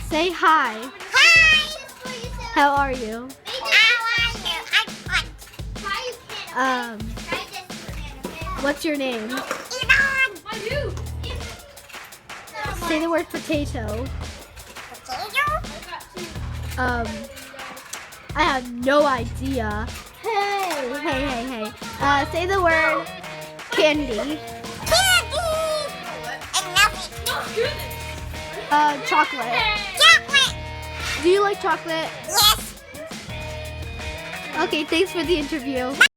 Say hi. Hi! How are you? I'm good. What's your name? Elon! Say the word potato. Potato? I have no idea. Hey. Say the word candy. Candy! I love it. Chocolate. Chocolate! Do you like chocolate? Yes! Okay, thanks for the interview.